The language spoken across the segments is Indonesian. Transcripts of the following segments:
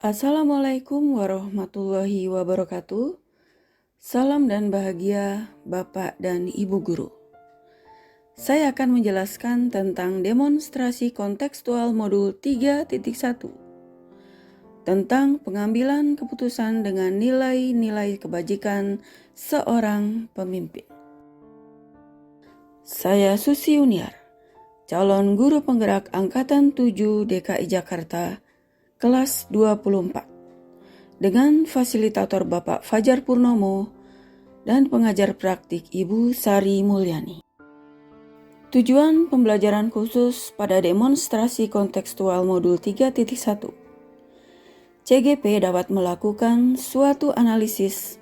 Assalamualaikum warahmatullahi wabarakatuh. Salam dan bahagia Bapak dan Ibu Guru. Saya akan menjelaskan tentang demonstrasi kontekstual modul 3.1 tentang pengambilan keputusan dengan nilai-nilai kebajikan seorang pemimpin. Saya Susi Uniar, calon guru penggerak Angkatan 7 DKI Jakarta, kelas 24, dengan fasilitator Bapak Fajar Purnomo dan pengajar praktik Ibu Sari Mulyani. Tujuan pembelajaran khusus pada demonstrasi kontekstual modul 3.1. CGP dapat melakukan suatu analisis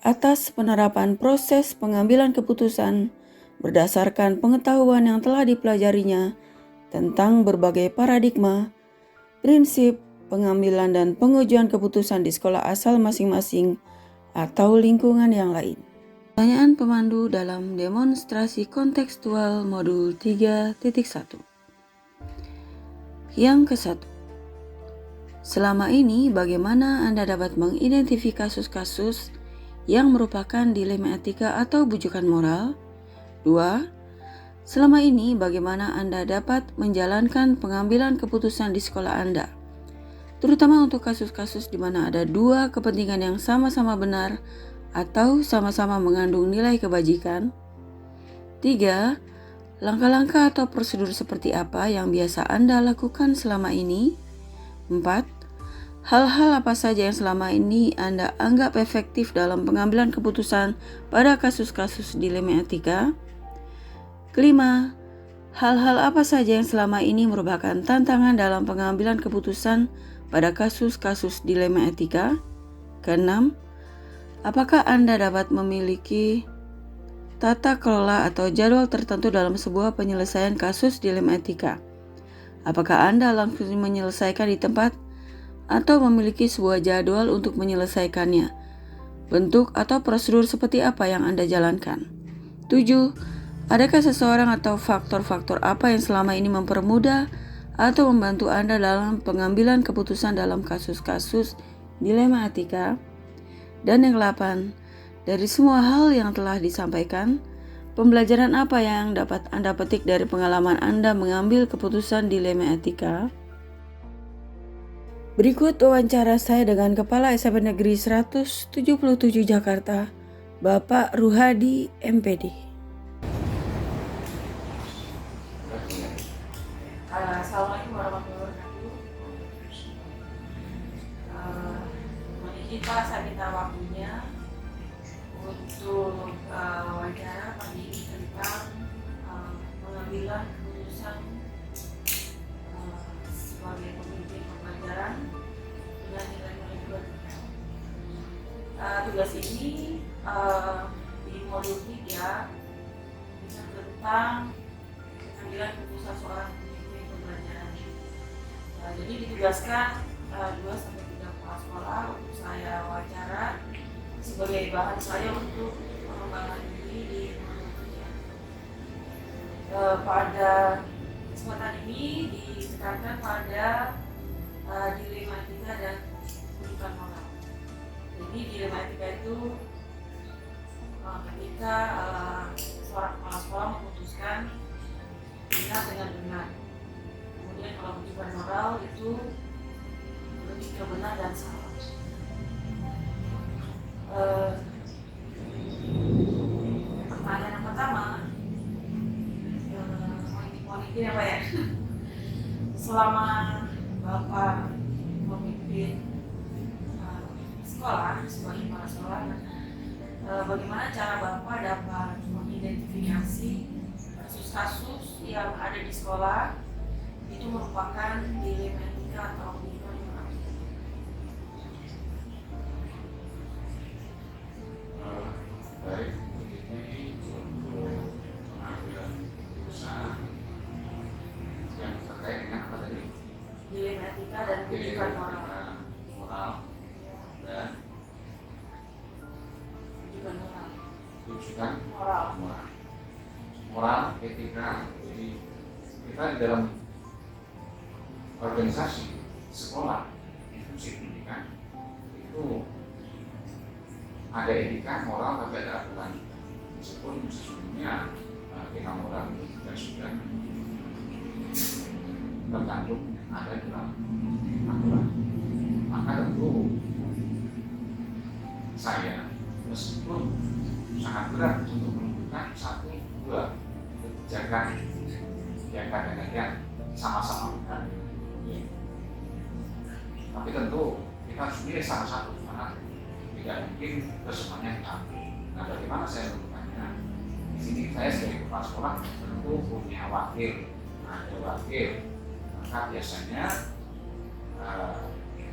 atas penerapan proses pengambilan keputusan berdasarkan pengetahuan yang telah dipelajarinya tentang berbagai paradigma, prinsip, pengambilan dan pengujian keputusan di sekolah asal masing-masing atau lingkungan yang lain. Pertanyaan pemandu dalam demonstrasi kontekstual modul 3.1. Yang ke-1. Selama ini bagaimana Anda dapat mengidentifikasi kasus-kasus yang merupakan dilema etika atau bujukan moral? 2. Selama ini bagaimana Anda dapat menjalankan pengambilan keputusan di sekolah Anda, terutama untuk kasus-kasus di mana ada dua kepentingan yang sama-sama benar atau sama-sama mengandung nilai kebajikan. 3. Langkah-langkah atau prosedur seperti apa yang biasa Anda lakukan selama ini? 4. Hal-hal apa saja yang selama ini Anda anggap efektif dalam pengambilan keputusan pada kasus-kasus dilema etika? 5. Hal-hal apa saja yang selama ini merupakan tantangan dalam pengambilan keputusan pada kasus-kasus dilema etika? Ke-6. Apakah Anda dapat memiliki tata kelola atau jadwal tertentu dalam sebuah penyelesaian kasus dilema etika? Apakah Anda langsung menyelesaikan di tempat atau memiliki sebuah jadwal untuk menyelesaikannya? Bentuk atau prosedur seperti apa yang Anda jalankan? 7. Adakah seseorang atau faktor-faktor apa yang selama ini mempermudah atau membantu Anda dalam pengambilan keputusan dalam kasus-kasus dilema etika? Dan yang ke-8, dari semua hal yang telah disampaikan, pembelajaran apa yang dapat Anda petik dari pengalaman Anda mengambil keputusan dilema etika? Berikut wawancara saya dengan Kepala SMP Negeri 177 Jakarta, Bapak Ruhadi MPD. Assalamualaikum warahmatullahi wabarakatuh. Saya minta waktunya untuk wawancara pagi ini tentang pengambilan keputusan sebagai pemimpin pembelajaran dengan nilai-nilai kebajikan. Tugas ini di modul 3 bisa tentang pengambilan keputusan seorang pemimpin pembelajaran. Jadi ditugaskan 2-3 kepala sekolah untuk saya wawancara sebagai bahan saya untuk pengembangan diri di Indonesia. Pada kesempatan ini ditekankan pada dilema etika dan bujukan moral. Jadi dilema etika itu ketika seorang kepala sekolah memutuskan benar dengan benar. Kemudian kalau bujukan moral itu lebih ke benar dan salah. Pertanyaan yang pertama, mohon izin ya Pak ya. Selama Bapak memimpin sekolah, sebagai kepala sekolah, bagaimana cara Bapak dapat mengidentifikasi kasus-kasus yang ada di sekolah itu merupakan dilema etika atau bujukan moral? Baik, ini untuk pengambilan keputusan yang terkait dengan apa tadi? Dilema etika dan bujukan moral. Moral dan Bujukan moral. bujukan Moral. Moral, etika. Jadi kita di dalam organisasi sekolah, institusi pendidikan kan itu ada etika moral tapi ada aturan, meskipun sesungguhnya etika moral itu juga sudah tergantung ada dalam aturan. Maka tentu saya meskipun sangat berat untuk menentukan satu dua kebijakan yang kadang-kadang sama-sama benar, tapi tentu kita harus pilih salah satu karena tidak mungkin kesemuanya kita ambil. Nah, bagaimana saya menentukannya? Di sini saya sebagai kepala sekolah tentu punya wakil, ada wakil, maka biasanya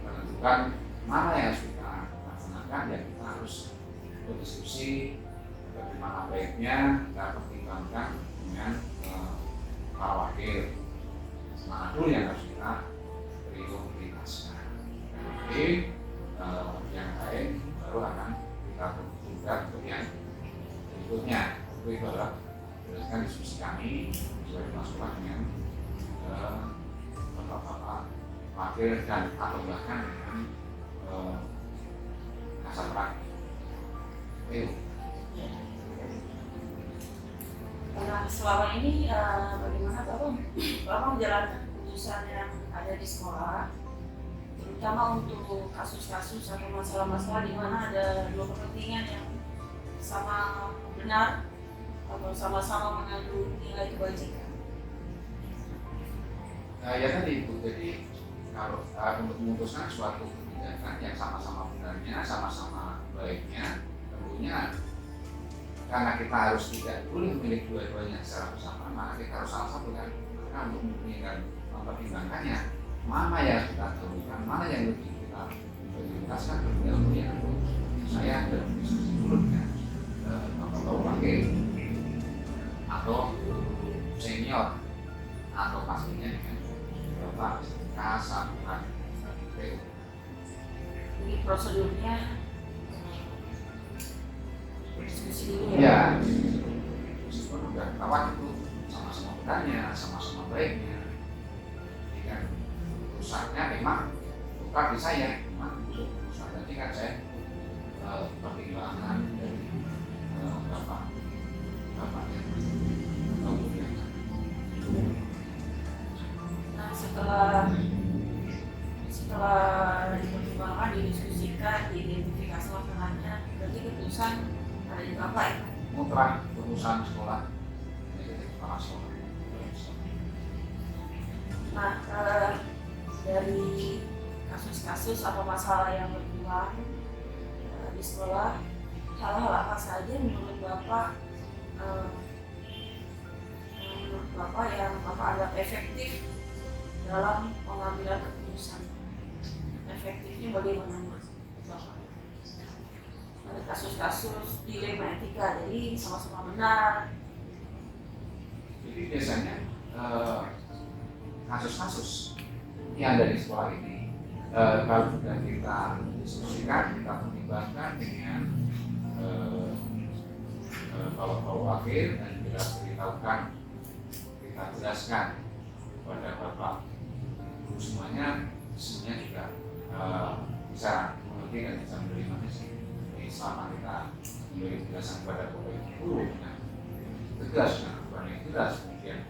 menentukan mana yang harus kita laksanakan, ya kita harus berdiskusi bagaimana baiknya kita pertimbangkan dengan para wakil, mana dulu yang harus kita prioritaskan. Nanti yang lain baru akan kita tunda untuk yang berikutnya. Itu adalah berdasarkan diskusi kami sebagai masukan dengan bapak-bapak wakil dan atau bahkan dengan kasat praktik. Nah, selama ini bagaimana Bapak menjalankan keputusan yang ada di sekolah, terutama untuk kasus-kasus atau masalah-masalah di mana ada dua kepentingan yang sama benar atau sama-sama mengandung nilai kebajikan? Ya tadi itu, jadi kalau untuk memutuskan suatu kebijakan yang sama-sama benarnya, sama-sama baiknya, tentunya karena kita harus tidak boleh memilih dua-duanya secara bersama, maka kita harus salah satu kan. Maka untuk mempertimbangkannya, mana yang kita dahulukan, mana yang lebih kita prioritaskan terlebih dahulu, ya tentu saya berdiskusi dulu dengan bapak-bapak wakil atau senior atau pastinya dengan bapak kasat praktik. Ini prosedurnya diskusi dulu ya. Meskipun udah ketahuan itu sama-sama benarnya, sama-sama baiknya, jadi kan keputusannya memang bukan di saya, memang untuk keputusan tadi kan saya pertimbangan dari bapak yang kemudian. Nah, setelah dipertimbangkan, didiskusikan, diidentifikasi masalahnya, berarti keputusan ada di Bapak ya? Mutlak keputusan sekolah menjadi kepala sekolah. Nah, dari kasus-kasus atau masalah yang berkembang di sekolah, hal-hal apa saja menurut Bapak yang Bapak anggap efektif dalam pengambilan keputusan? Efektifnya bagaimana Mas Bapak? Ada kasus-kasus dilema etika, jadi sama-sama benar. Jadi biasanya kasus-kasus yang ada di sekolah ini kalau sudah kita diskusikan, kita pertimbangkan dengan bapak wakil dan kita beritahukan, kita jelaskan kepada bapak guru semuanya juga bisa mengerti dan bisa menerima sih. Jadi selama kita memberi penjelasan kepada bapak guru dengan tegas, dengan aturan yang jelas, kemudian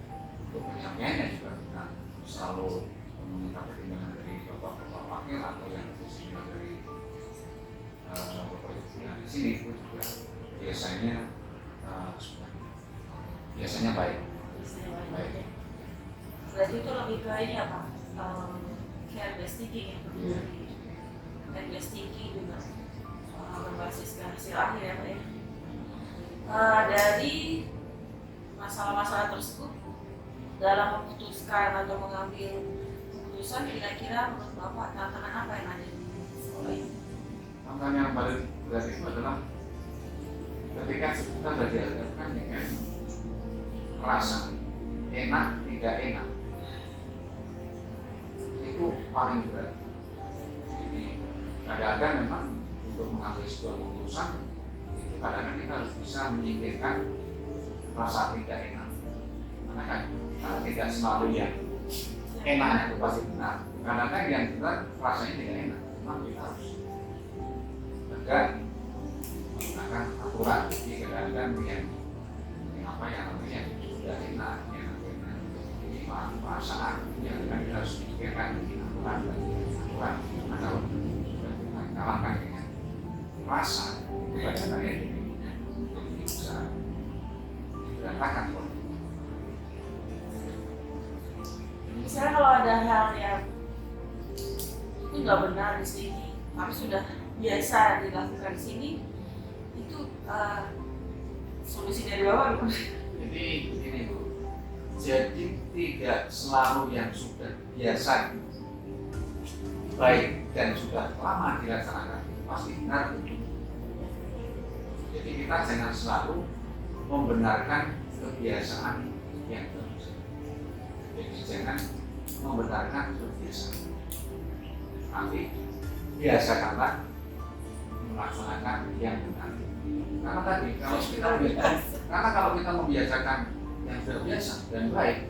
untuk penyampaiannya juga kita selalu meminta pertimbangan dari bapak-bapak wakil atau yang senior dari bapak ibu yang di sini, itu juga biasanya baik. Berarti itu lebih ke ini apa? Care based thinking ya, care based thinking juga berbasis hasil akhir ya Pak ya. Dari masalah-masalah tersebut dalam memutuskan atau mengambil keputusan, kira-kira menurut Bapak tantangan apa yang ada di sekolah ini? Tantangan yang paling berat itu adalah ketika kita sudah dihadapkan dengan rasa enak tidak enak, itu paling berat. Jadi kadang-kadang memang untuk mengambil sebuah keputusan itu kadang-kadang kita harus bisa menyingkirkan rasa tidak enak, karena kan tidak selalu yang enak itu pasti benar. Kadang-kadang yang kita rasanya tidak enak, memang kita juga menggunakan aturan. Jadi kadang-kadang yang apa yang namanya sudah enak, yang namanya perasaan yang harus dipikirkan aturan karena kalau sudah kita kalahkan dengan rasa itu kadang-kadang bisa berantakan. Misalnya kalau ada hal yang itu nggak benar di sini, tapi sudah biasa dilakukan di sini, itu solusi dari Bapak gimana? Jadi ini Bu, jadi tidak selalu yang sudah biasa baik dan sudah lama dilaksanakan itu pasti benar. Jadi kita jangan selalu membenarkan kebiasaan yang bagus. Jadi jangan membenarkan kebiasaan, tapi biasakanlah melaksanakan yang benar. Karena tadi kalau kita membiasakan yang sudah biasa dan baik,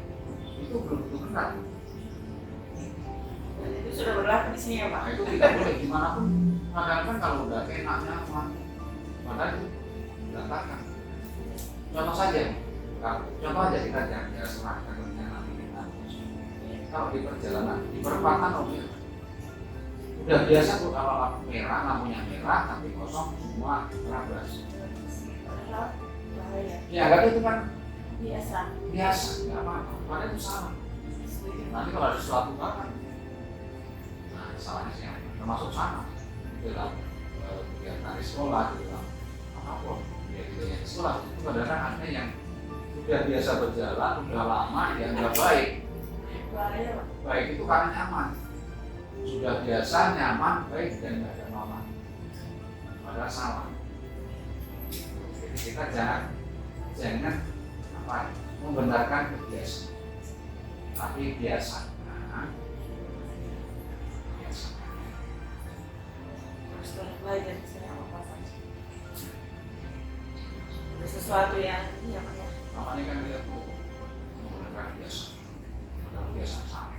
itu belum tentu benar. Dan itu sudah berlaku di sini ya Pak? Nah, itu tidak boleh dimanapun. Kadang-kadang kalau udah enak nyaman, maka itu berantakan. Contoh saja, kita jangan serahkan nanti kita. Kalau di perjalanan, di perempatan mobil, udah biasa tuh kalau lampu merah, lampunya merah, tapi kosong semua terabas. Padahal bahaya. Ya, tapi itu kan Biasa. nggak apa-apa. Padahal itu salah. Nanti kalau ada sesuatu kan, nah salahnya siapa? Termasuk sama dalam kegiatan di sekolah, dalam apapun. Ya gitu ya di sekolah itu kadang-kadang ada yang udah biasa berjalan, udah lama, yang nggak baik. Bahaya Pak. Baik itu karena nyaman. Sudah biasa, nyaman, baik dan nggak ada mama. Padahal salah. Jadi kita jangan membenarkan kebiasaan, tapi biasa. Harus belajar misalnya apa saja. Ada sesuatu yang ini apa ya? Namanya kan dia tuh membenarkan biasa sama.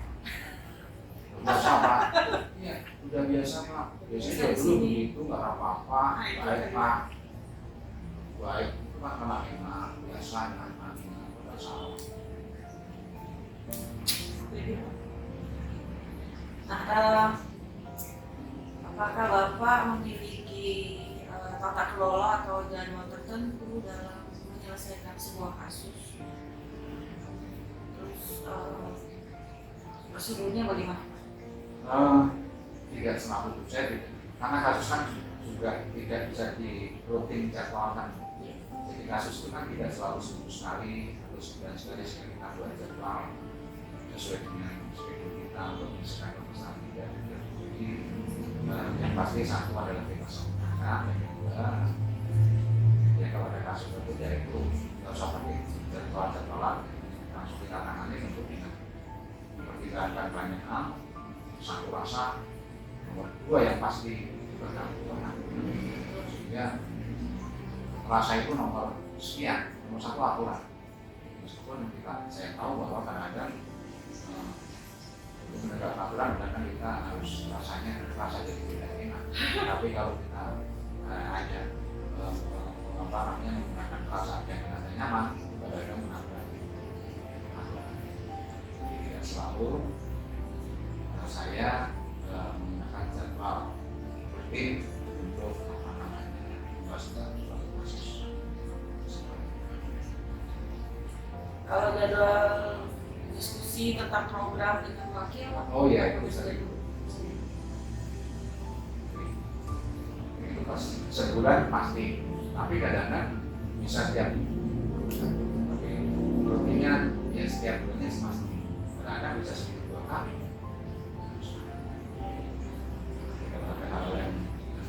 Udah sama, iya, udah biasa Pak. Biasanya dulu begitu nggak apa-apa, baik Pak. Baik itu kan kena enak, biasa nyaman, udah salah. Nah, apakah Bapak memiliki tata kelola atau jadwal tertentu dalam menyelesaikan sebuah kasus? Terus prosedurnya bagaimana? Tidak selalu saya tidak, karena kasus kan juga tidak bisa di rutin jadwalkan. Jadi kasus itu kan tidak selalu seminggu sekali atau sebulan sekali kita buat jadwal sesuai dengan schedule kita untuk menyelesaikan permasalahan tidak. Jadi yang pasti satu adalah kita sampaikan, yang kedua ya kalau ada kasus itu ya itu nggak usah pakai jadwalan langsung kita tangani untuk kita perkirakan banyak hal. Satu rasa, nomor dua yang pasti bergantung sehingga rasa itu nomor sekian, nomor satu aturan. Meskipun saya tahu bahwa kadang-kadang untuk menegakkan aturan kadang kita harus rasa jadi tidak enak. Tapi kalau kita ada menggunakan rasa yang kita nyaman, kadang-kadang menabrak. Jadi tidak selalu saya menggunakan jadwal rutin untuk membahas suatu kasus. Kalau jadwal diskusi tentang program dengan wakil, Oh iya, itu bisa itu pasti sebulan pasti, tapi kadang-kadang bisa setiap minggu. Tapi rutinnya ya setiap bulannya pasti. Kadang-kadang bisa seminggu 2 kali. Kalau ada hal yang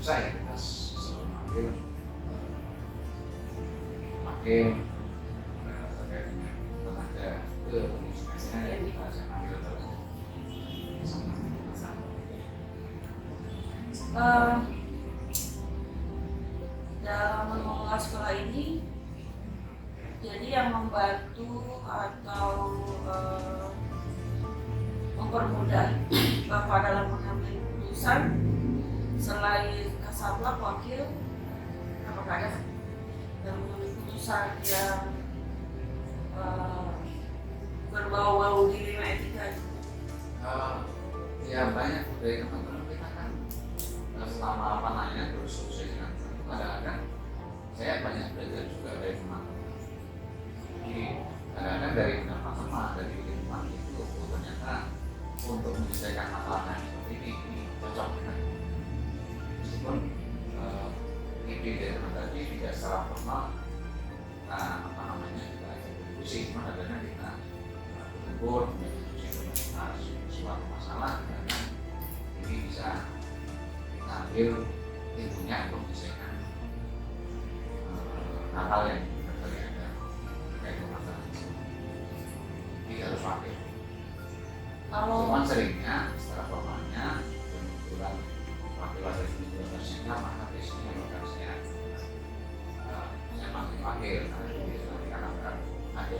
saya kita selalu makin terkait dengan tenaga kependidikannya ya kita ambil terus. Dalam mengelola sekolah ini, jadi yang membantu atau mempermudah Bapak dalam mengambil keputusan selain kasat sablak wakil, apakah ada yang mengambil keputusan yang berbau-bau dilema etika? Ya banyak dari teman-teman kita kan selama bersosialisasi dengan teman, kadang-kadang saya banyak belajar juga dari teman-teman. Jadi kadang-kadang dari teman-teman, dari lingkungan itu ternyata untuk menyelesaikan masalah yang seperti ini cocok kan. Meskipun ide dari teman tadi tidak secara formal kita diskusi, cuma kadang-kadang kita berkumpul berdiskusi tentang suatu masalah, karena ini bisa kita ambil ilmunya untuk menyelesaikan hal yang terkait dengan masalah itu. Ini harus wakil. Cuman seringnya secara formalnya kebetulan wakil-wakil ini juga tersedia, maka biasanya bukan saya panggil wakil karena itu nanti akan ada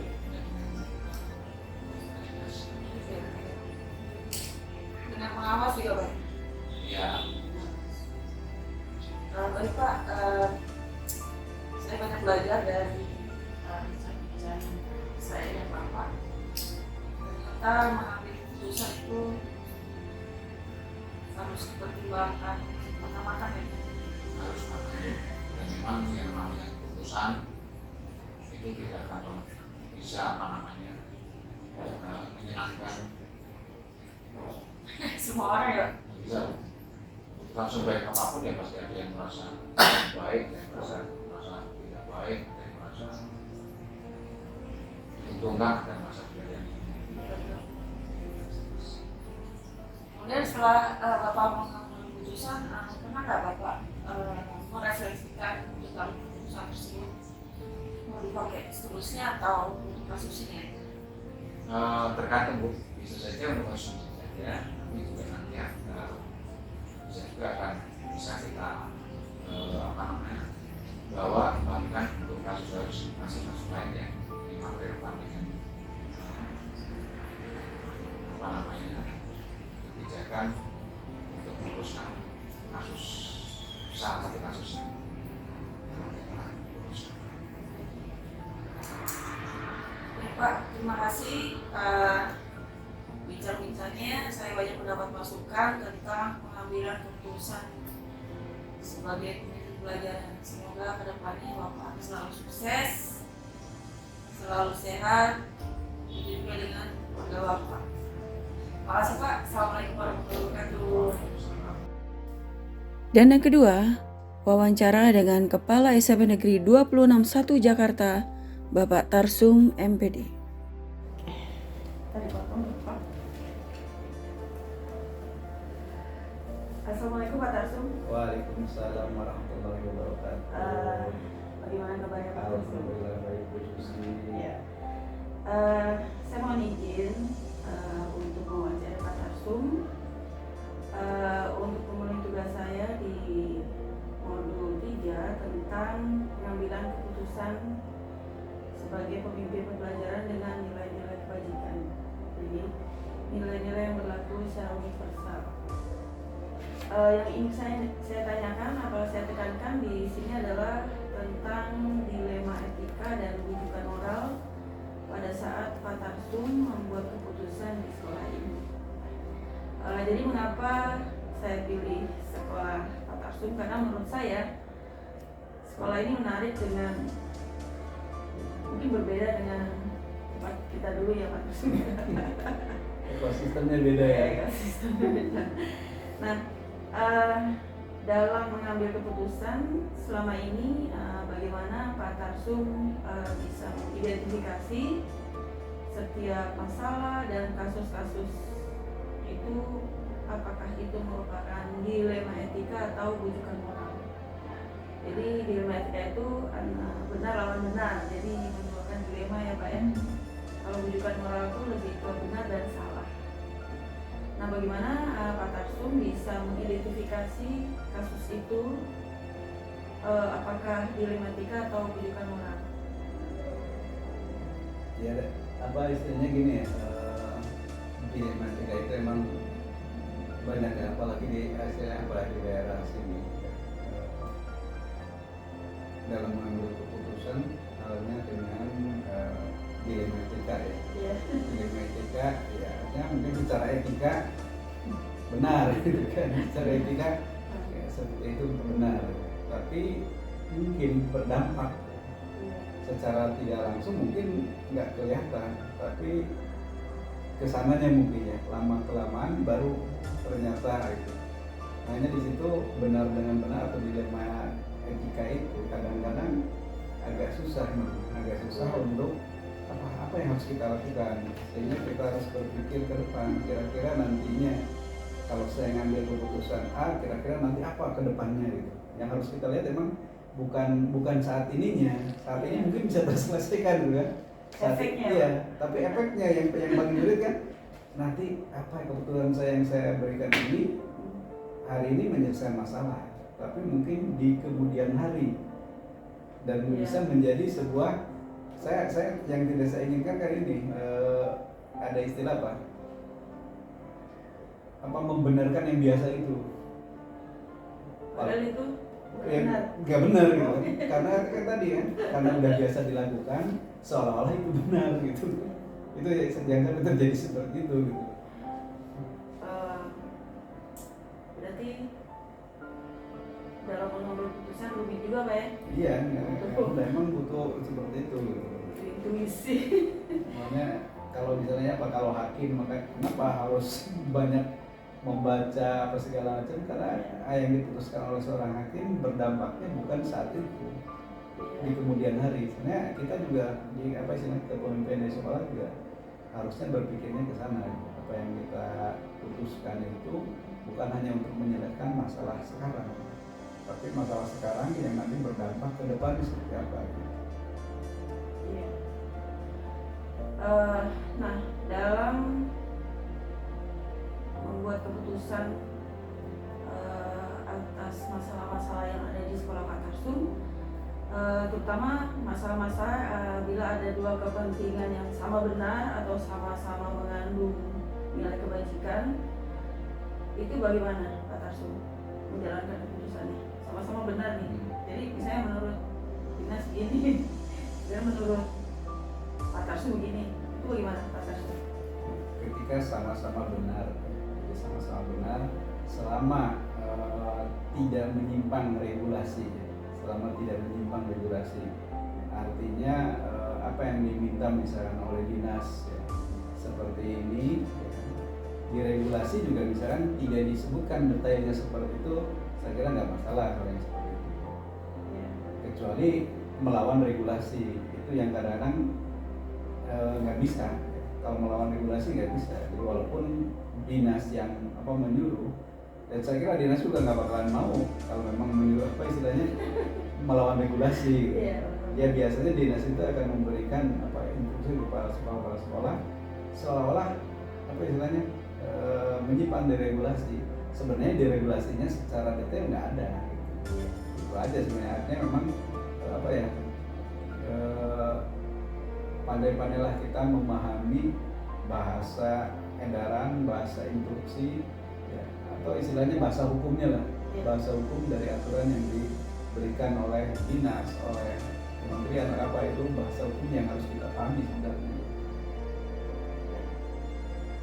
dengan pengawas juga Pak? Iya. Baik Pak, saya banyak belajar dari bincang-bincang saya dan Bapak. Ternyata mengambil keputusan itu harus dipertimbangkan matang-matang ya. Harus matang. Dan memang yang namanya keputusan itu tidak akan bisa menyenangkan semua orang ya. Bisa langsung baik apapun ya pasti ada yang merasa baik, ada yang merasa tidak baik, ada yang merasa diuntungkan, ada yang merasa tidak yang Kemudian setelah Bapak mengambil keputusan, pernah nggak Bapak merefleksikan tentang keputusan tersebut mau dipakai seterusnya atau untuk kasus ini? Tergantung Bu, bisa saja untuk kasus saja, tapi juga nanti bisa juga akan bisa kita bawa kembalikan untuk kasus lain yang memang relevan dengan kebijakan untuk meneruskan kasus salah satu kasus ini. Pak, terima kasih bincang-bincangnya. Saya banyak mendapat masukan tentang pengambilan keputusan sebagai pelajaran. Semoga kedepannya Bapak selalu sukses, selalu sehat, juga dengan keluarga Bapak. Terima kasih Pak. Assalamualaikum warahmatullahi wabarakatuh. Dan yang kedua, wawancara dengan Kepala SMP Negeri 261 Jakarta, Bapak Tarsum MPD. Assalamualaikum Pak Tarsum. Waalaikumsalam warahmatullahi wabarakatuh. Bagaimana kabarnya Pak Tarsum? Alhamdulillah baik Bu Susi. Ya. Saya mohon izin untuk mewawancara Pak Tarsum untuk memenuhi tugas saya di modul 3 tentang pengambilan keputusan sebagai pemimpin pembelajaran dengan nilai-nilai kebajikan. Jadi nilai-nilai yang berlaku secara universal. Yang ingin saya tanyakan atau saya tekankan di sini adalah tentang dilema etika dan rujukan moral pada saat Pak Tarsum membuat keputusan di sekolah ini. Jadi mengapa saya pilih sekolah Pak Tarsum? Karena menurut saya sekolah ini menarik dengan mungkin berbeda dengan tempat kita dulu ya Pak Tarsum. Ekosistemnya beda ya. Ekosistemnya beda. Nah, dalam mengambil keputusan selama ini bagaimana Pak Tarsum bisa mengidentifikasi setiap masalah dan kasus-kasus itu, apakah itu merupakan dilema etika atau rujukan moral. Jadi dilema etika itu benar lawan benar, jadi menimbulkan dilema ya Pak ya. Kalau rujukan moral itu lebih ke benar dan salah. Nah, bagaimana Pak Tarsum bisa mengidentifikasi kasus itu, apakah dilema etika atau rujukan moral? Ya, apa istilahnya gini ya, dilema etika itu emang banyak ya, apalagi di daerah sini. dalam mengambil keputusan halnya dengan dilema etika ya. Iya. Dilema etika ya mungkin secara etika benar gitu kan, secara etika ya, seperti itu benar, tapi mungkin berdampak secara tidak langsung mungkin nggak kelihatan, tapi kesananya mungkin ya lama kelamaan baru ternyata itu. Hanya di situ benar dengan benar atau dilema etika itu kadang-kadang agak susah untuk apa yang harus kita lakukan, sehingga kita harus berpikir ke depan kira-kira nantinya kalau saya ngambil keputusan A kira-kira nanti apa ke depannya gitu. Yang harus kita lihat emang bukan saat ininya, saat ini mungkin bisa terselesaikan juga Efeknya. iya, tapi efeknya yang paling sulit kan nanti apa kebetulan yang saya berikan ini hari ini menyelesaikan masalah, tapi mungkin di kemudian hari dan bisa menjadi sebuah saya yang tidak saya inginkan kali ini ada istilah apa membenarkan yang biasa itu. Padahal itu nggak benar gitu, karena kan tadi kan karena udah biasa dilakukan seolah-olah itu benar gitu. Itu yang sampai terjadi seperti itu gitu. Berarti dalam mengambil keputusan rumit juga Pak ya? Iya, memang butuh seperti itu gitu. Intuisi. Makanya kalau misalnya kalau hakim maka kenapa harus banyak membaca apa segala macam, karena yang diputuskan oleh seorang hakim berdampaknya bukan saat itu, di kemudian hari. Sebenarnya kita juga di kepemimpinan di sekolah juga harusnya berpikirnya ke sana. Apa yang kita putuskan itu bukan hanya untuk menyelesaikan masalah sekarang, tapi masalah sekarang yang nanti berdampak ke depan seperti apa. Iya. Nah, dalam membuat keputusan atas masalah-masalah yang ada di sekolah Pak Tarsum, terutama masalah-masalah bila ada dua kepentingan yang sama benar atau sama-sama mengandung nilai kebajikan, itu bagaimana Pak Tarsum menjalankan keputusannya? Sama-sama benar nih. Jadi misalnya menurut Dinas gini, dan menurut Pak Tarsum begini, itu bagaimana Pak Tarsum? Ketika sama-sama benar selama tidak menyimpang regulasi, artinya apa yang diminta misalkan oleh dinas ya, seperti ini ya, di regulasi juga misalkan tidak disebutkan detailnya seperti itu, saya kira nggak masalah kalau yang seperti itu, kecuali melawan regulasi itu yang kadang-kadang nggak bisa. Kalau melawan regulasi nggak bisa. Jadi walaupun dinas yang menyuruh, dan saya kira dinas juga nggak bakalan mau kalau memang menyuruh melawan regulasi. Ya biasanya dinas itu akan memberikan instruksi kepada sekolah seolah-olah menyimpan di regulasi. Sebenarnya di regulasinya secara detail nggak ada. Itu aja sebenarnya. Artinya memang pandai-pandailah kita memahami bahasa edaran, bahasa instruksi, ya, atau istilahnya bahasa hukumnya lah, bahasa hukum dari aturan yang diberikan oleh dinas, oleh kementerian apa itu bahasa hukum yang harus kita pahami sebenarnya.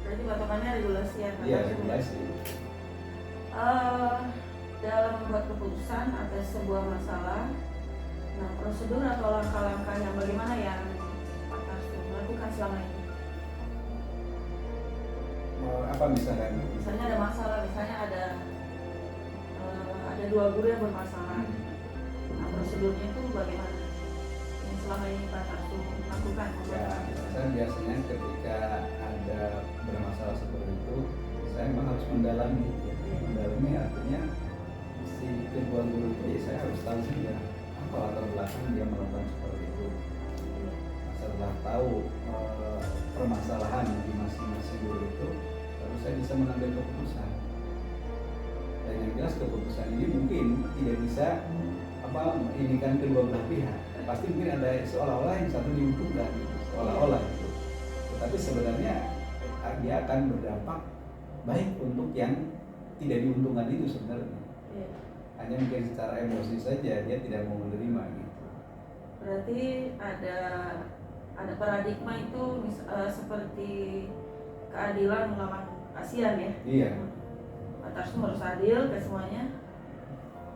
Berarti patokannya regulasi ya? Iya, regulasi. Dalam membuat keputusan atas sebuah masalah, nah prosedur atau langkah-langkah yang bagaimana yang Pak Tarsum lakukan selama ini? Apa misalnya? Misalnya ada masalah, misalnya ada dua guru yang bermasalah. Nah prosedurnya itu bagaimana? Yang selama ini Pak Tarsum lakukan? Ya, saya biasanya ketika ada bermasalah seperti itu, saya memang harus mendalami. Mendalami artinya si kedua guru itu saya harus tahu juga apa latar belakang dia melakukan seperti itu. Setelah tahu permasalahan di masing-masing guru itu, lalu saya bisa mengambil keputusan. Dan yang jelas keputusan ini mungkin tidak bisa ini kan kedua belah pihak. Pasti mungkin ada seolah-olah yang satu diuntungkan, seolah-olah gitu. Tetapi sebenarnya dia akan berdampak baik untuk yang tidak diuntungkan itu sebenarnya. hanya mungkin secara emosi saja dia tidak mau menerima gitu. Berarti ada paradigma itu seperti keadilan melawan kasihan ya. Iya. Pak Tarsum harus adil ke semuanya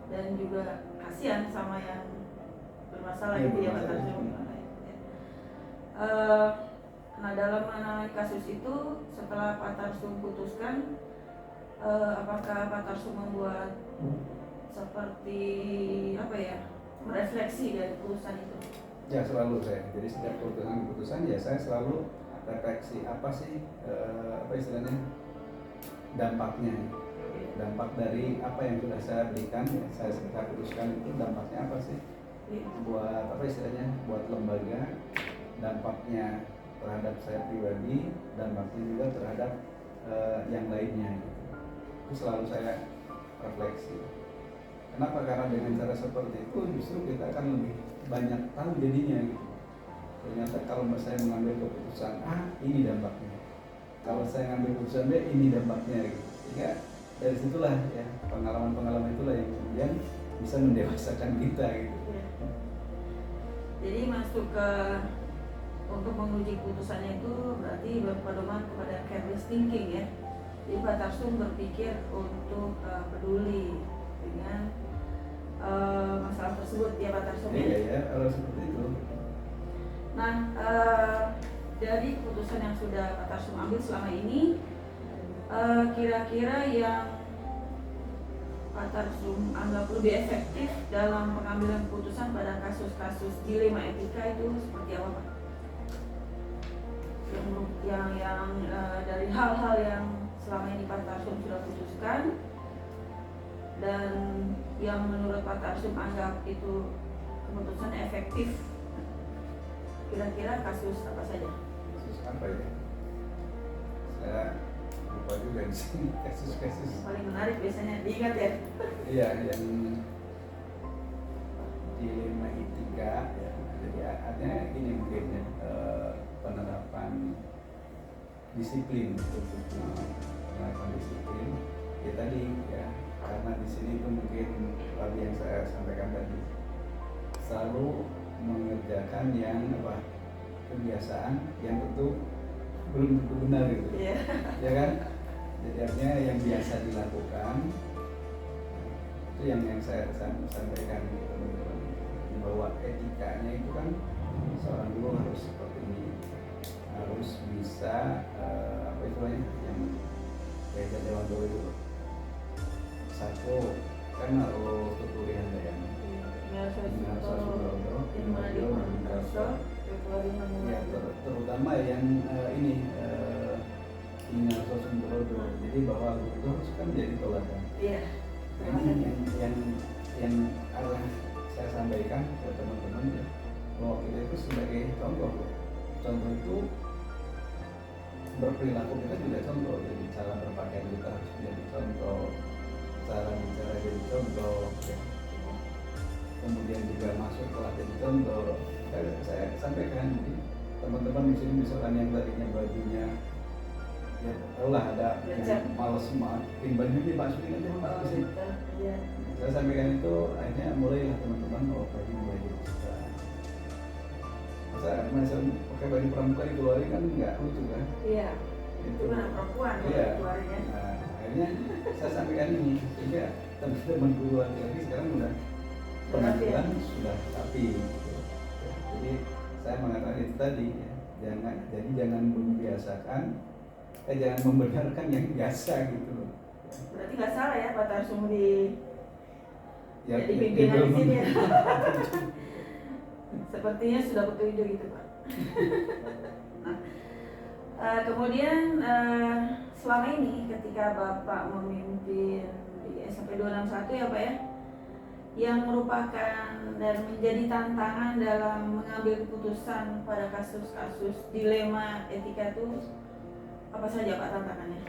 dan juga kasihan sama yang bermasalah Iya, gitu ya Pak bermasalah. Tarsum. Nah dalam menangani kasus itu setelah Pak Tarsum putuskan, apakah Pak Tarsum membuat seperti apa ya, merefleksi dari putusan itu? Ya selalu saya. Jadi setiap keputusan ya saya selalu refleksi apa sih apa istilahnya dampaknya, dampak dari apa yang sudah saya berikan ya saya putuskan itu dampaknya apa sih buat apa istilahnya buat lembaga, dampaknya terhadap saya pribadi, dampaknya juga terhadap yang lainnya gitu. Itu selalu saya refleksi. Kenapa? Karena dengan cara seperti itu justru kita akan lebih banyak tahu jadinya gitu. Ternyata kalau saya mengambil keputusan A, ini dampaknya. Kalau saya ngambil keputusan B, ini dampaknya gitu. Sehingga dari situlah ya pengalaman-pengalaman itulah yang kemudian bisa mendewasakan kita gitu. Ya. Jadi masuk ke untuk menguji keputusannya itu berarti berpedoman kepada careless thinking ya. Jadi Pak Tarsum berpikir untuk peduli dengan masalah tersebut ya Pak Tarsum ya. Iya ya, kalau seperti itu. Nah dari keputusan yang sudah Pak Tarsum ambil selama ini, kira-kira yang Pak Tarsum anggap lebih efektif dalam pengambilan keputusan pada kasus-kasus dilema etika itu seperti apa Pak? Yang dari hal-hal yang selama ini Pak Tarsum sudah putuskan dan yang menurut Pak Tarsum anggap itu keputusan efektif, kira-kira kasus apa saja? Kasus apa ya? Saya lupa juga di sini kasus-kasus. Yang paling menarik biasanya diingat ya. Iya, yang dilema etika ya. Jadi artinya gini mungkin ya, penerapan disiplin, penerapan disiplin. Ya tadi ya, karena di sini itu mungkin tadi yang saya sampaikan tadi selalu mengerjakan yang apa kebiasaan yang tentu belum tentu benar gitu. Iya. Ya kan? Jadi artinya yang biasa dilakukan itu yang saya sampaikan gitu, teman-teman, bahwa etikanya itu kan seorang guru harus seperti ini, harus bisa apa istilahnya yang kayak Dewan Dewa itu satu kan harus tuturi handayani, ya terutama yang ini Inarso Sumberodo. Jadi bahwa guru itu harus kan menjadi teladan. Iya. Ini yang arah saya sampaikan ke teman-teman ya, bahwa kita itu sebagai contoh. Contoh itu berperilaku kita juga contoh. Jadi cara berpakaian kita harus menjadi contoh, cara bicara jadi contoh ya. Kemudian juga masuk kelas jadi contoh. Saya sampaikan mungkin teman-teman di sini misalkan yang tadinya bajunya ya tahulah ada yang malas masukin baju dimasukin aja mas di sini. Saya sampaikan itu akhirnya mulailah teman-teman baju mulai dibuka. Masa pakai baju pramuka dikeluarin kan nggak lucu kan? Iya. Itu mana perempuan iya. Keluarnya. Nah, akhirnya saya sampaikan ini sehingga teman-teman guru lagi sekarang udah penampilan sudah rapi. Gitu. Jadi saya mengatakan itu tadi ya, jangan membiasakan, jangan membenarkan yang biasa gitu. Berarti nggak salah ya Pak Tarsum di Ya, jadi pimpinan di sini ya. Sepertinya sudah petunjuk gitu Pak. Nah, kemudian selama ini ketika Bapak memimpin di SMP 261 ya Pak ya, yang merupakan dan menjadi tantangan dalam mengambil keputusan pada kasus-kasus dilema etika itu apa saja Pak tantangannya?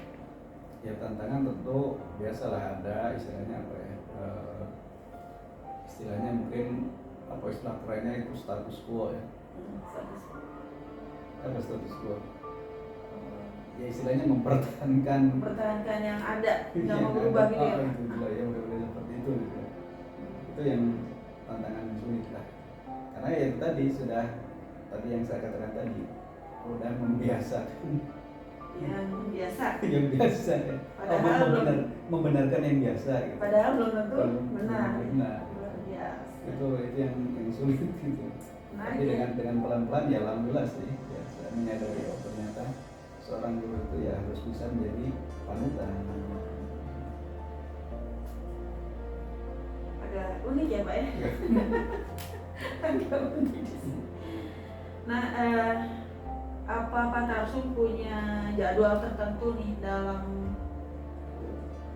Ya tantangan tentu biasalah ada istilahnya apa ya, istilahnya mungkin apa istilah kerennya itu status quo ya. Apa status quo? Ya istilahnya mempertahankan yang ada, nggak mau berubah gitu ya. Itu lah ya, udah seperti itu gitu. itu yang tantangan sulit lah. Karena ya tadi yang saya katakan tadi udah membiasakan Yang biasa. yang biasa ya. Padahal Membenarkan yang biasa gitu. Padahal belum tentu benar. Benar. Luar biasa. Itu yang sulit gitu. Menarik Tapi ya. dengan pelan-pelan ya alhamdulillah sih ya, saya menyadari oh ternyata seorang guru itu ya harus bisa menjadi panutan. Agak unik ya Pak ya. Agak unik. Nah, apa Pak Tarsum punya jadwal tertentu nih dalam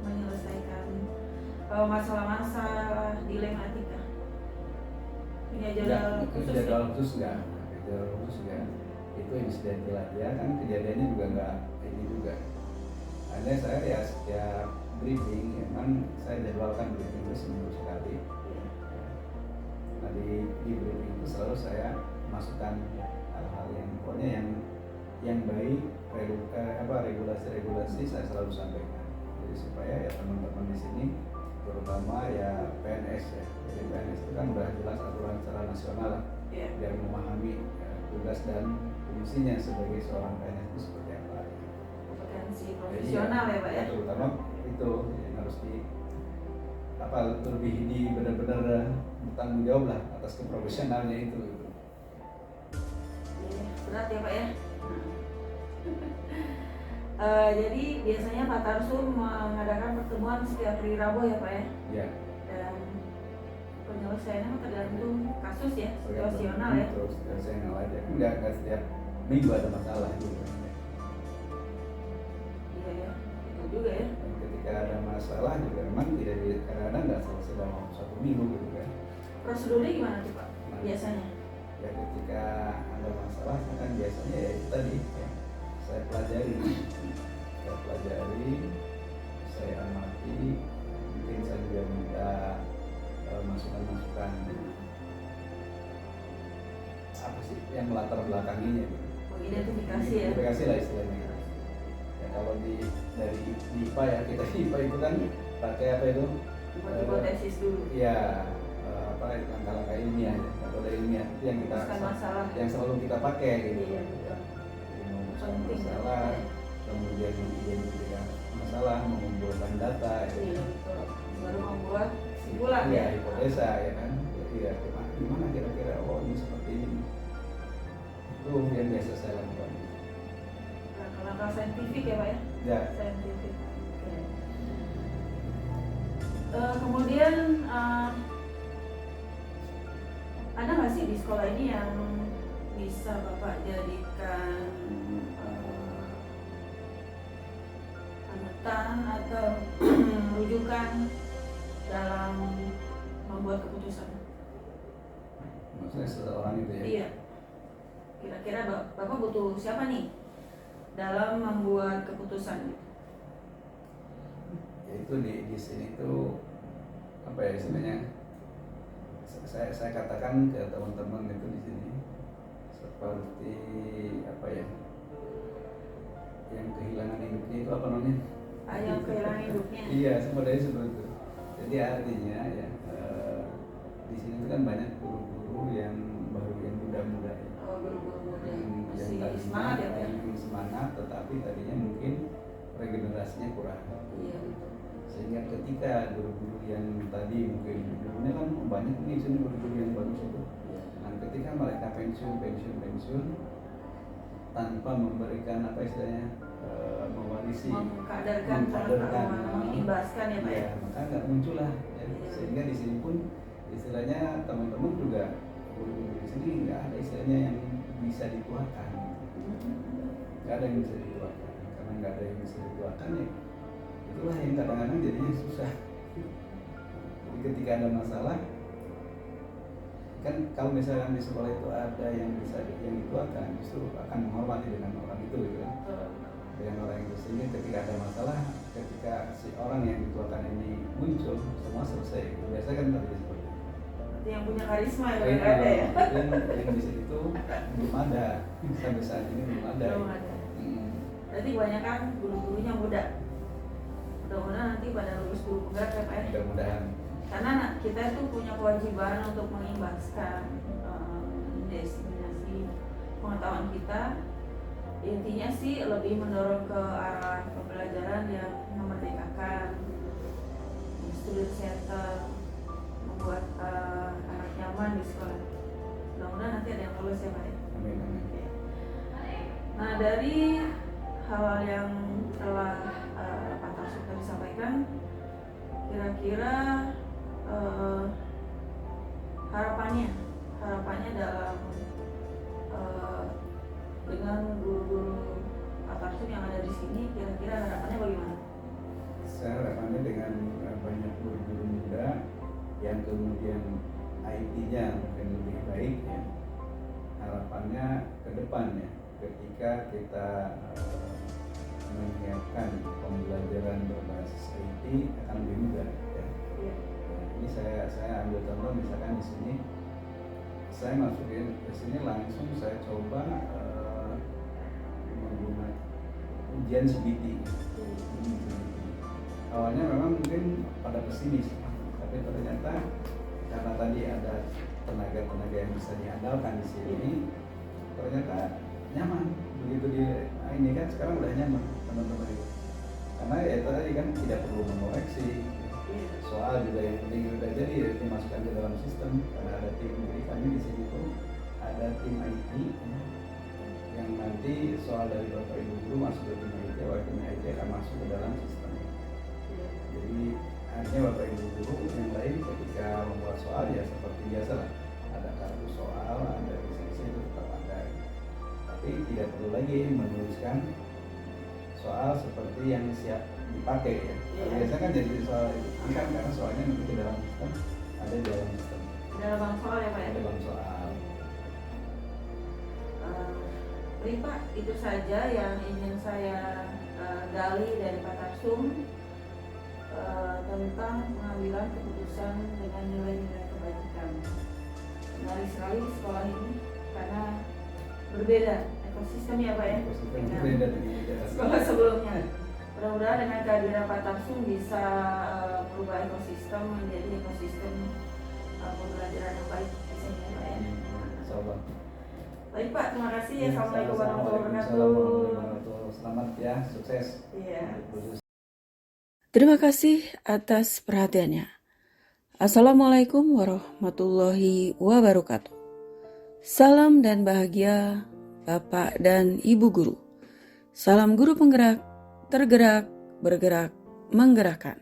menyelesaikan masalah-masalah dilematika? Punya jadwal khusus? Jadwal khusus enggak. Itu insidental aja kan, kejadiannya juga enggak ini juga. Hanya saya ya setiap briefing memang saya jadwalkan briefing itu seminggu sekali. Nah di briefing itu selalu saya masukkan hal-hal yang pokoknya yang baik, regulasi-regulasi saya selalu sampaikan. Jadi supaya ya teman-teman di sini terutama ya PNS ya. Jadi PNS itu kan udah jelas aturan secara nasional lah, biar memahami ya, tugas dan fungsinya sebagai seorang PNS itu seperti apa. Kompetensi profesional ya Pak ya. Terutama itu yang harus lebih benar-benar bertanggung jawab lah atas keprofesionalnya itu. Berat ya Pak ya. Jadi biasanya Pak Tarsum mengadakan pertemuan setiap hari Rabu ya Pak ya. Ya. Dan penyelesaiannya tergantung kasus ya, situasional ya. Terus situasional aja. Enggak setiap minggu ada masalah gitu. Iya ya, itu juga ya. Dan ketika ada masalah juga memang kadang-kadang nggak selesai dalam 1 minggu gitu kan. Prosedurnya gimana tuh Pak? Biasanya? Ya ketika ada masalah kan biasanya ya itu tadi ya, saya pelajari, saya amati, mungkin saya juga minta masukan-masukan apa sih yang melatar belakanginya gitu. Identifikasi ya. Identifikasi lah istilahnya. Ya kalau dari IPA ya, kita di IPA itu kan pakai apa itu? Hipotesis dulu. Iya, langkah-langkah ilmiah ya, metode ilmiah itu yang kita masalah. yang selalu kita pakai gitu. Iya betul. Penting. Masalah, kemudian mengidentifikasi masalah, mengumpulkan data, Iya betul. Baru membuat kesimpulan ya, ya. hipotesa ya kan. Iya, gimana kira-kira oh ini seperti ini. Itu yang biasa saya lakukan. Langkah saintifik ya Pak ya. Ya. Saintifik. Oke. Kemudian ada nggak sih di sekolah ini yang bisa Bapak jadikan panutan atau rujukan dalam membuat keputusan? Maksudnya seseorang itu ya. Iya. Kira-kira Bapak butuh siapa nih dalam membuat keputusan? Ya itu di sini tuh apa ya istilahnya? Saya katakan ke teman-teman itu di sini seperti apa ya? Yang kehilangan hidupnya itu apa namanya? Yang kehilangan hidupnya. Iya, sebenarnya seperti itu. Jadi artinya ya di sini tuh kan banyak guru-guru yang baru yang muda-muda ya. Oh, guru-guru muda. Yang Masih semangat ya Pak? yang semangat, tetapi tadinya mungkin regenerasinya kurang. Iya betul. Sehingga ketika guru-guru yang tadi mungkin dulunya kan banyak nih sini guru-guru yang bagus itu. Nah, ketika mereka pensiun tanpa memberikan apa istilahnya mewarisi, mengkaderkan, mengimbaskan ya Pak ya. Maka nggak muncul lah. Ya. Sehingga di sini pun istilahnya teman-teman juga guru-guru di sini nggak ada istilahnya yang bisa dituakan. Nggak ada yang bisa dituakan. Karena nggak ada yang bisa dituakan ya. Itulah yang kadang-kadang jadinya susah. Jadi ketika ada masalah, kan kalau misalnya di sekolah itu ada yang bisa yang dituakan, justru akan menghormati dengan orang itu gitu kan. Dengan orang itu, sehingga ketika ada masalah, ketika si orang yang dituakan ini muncul, semua selesai. Biasanya kan terjadi seperti itu. Berarti yang punya karisma ya Yang ada ya. yang di situ belum ada, sampai saat ini belum ada. Belum ada. Berarti kebanyakan guru-gurunya muda. Mudah-mudahan nanti pada lulus guru penggerak ya Pak ya. Mudah-mudahan. karena kita tuh punya kewajiban untuk mengimbaskan destinasi pengetahuan kita. Intinya sih lebih mendorong ke arah pembelajaran yang memerdekakan, student center, membuat anak nyaman di sekolah. Mudah-mudahan nanti ada yang lulus ya Pak. Amin, amin. Nah, dari hal yang telah Pak Tarsum tadi sampaikan, kira-kira harapannya dalam dengan guru-guru Pak Tarsum yang ada di sini, kira-kira harapannya bagaimana? Saya harapannya dengan banyak guru-guru muda yang kemudian IT-nya mungkin lebih baik ya, harapannya ke depan ya, ketika kita menyiapkan pembelajaran berbasis IT akan lebih mudah ya. Nah, ini saya ambil contoh misalkan di sini saya masukin ke sini langsung saya coba menggunakan ujian CBT. Awalnya memang mungkin pada pesimis, tapi ternyata karena tadi ada tenaga-tenaga yang bisa diandalkan di sini, ternyata nyaman. Begitu ini kan sekarang udah nyaman teman-teman itu, karena ya tadi kan tidak perlu mengoreksi soal juga yang penting udah jadi ya, dimasukkan ke dalam sistem karena ada tim. Jadi kami di sini tuh ada tim IT yang nanti soal dari Bapak Ibu guru masuk ke tim IT, tim IT akan masuk ke dalam sistem. Jadi artinya Bapak Ibu guru yang lain ketika membuat soal ya seperti biasa lah, ada kartu soal, ada isi-isi itu tetap ada, tapi tidak perlu lagi menuliskan soal seperti yang siap dipakai ya. Biasanya kan jadi soal angka karena soalnya nanti di dalam sistem, ada di dalam sistem. Ada bang soal ya Pak ya? Ada bang soal. Baik Pak, itu saja yang ingin saya gali dari Pak Tarsum tentang pengambilan keputusan dengan nilai-nilai kebajikan. Menarik sekali sekolah ini karena berbeda ekosistem ya Pak ya, Ekosistem dengan berbeda dengan sekolah sebelumnya. Mudah-mudahan dengan kehadiran Pak Tarsum bisa merubah ekosistem menjadi ekosistem pembelajaran yang baik di sini ya Pak ya. Insyaallah. Baik Pak, terima kasih ya. Assalamualaikum Assalamualaikum warahmatullahi warahmatullahi wabarakatuh. Selamat ya, sukses. Iya. Terima kasih atas perhatiannya. Assalamualaikum warahmatullahi wabarakatuh. Salam dan bahagia Bapak dan Ibu guru. Salam guru penggerak, tergerak, bergerak, menggerakkan.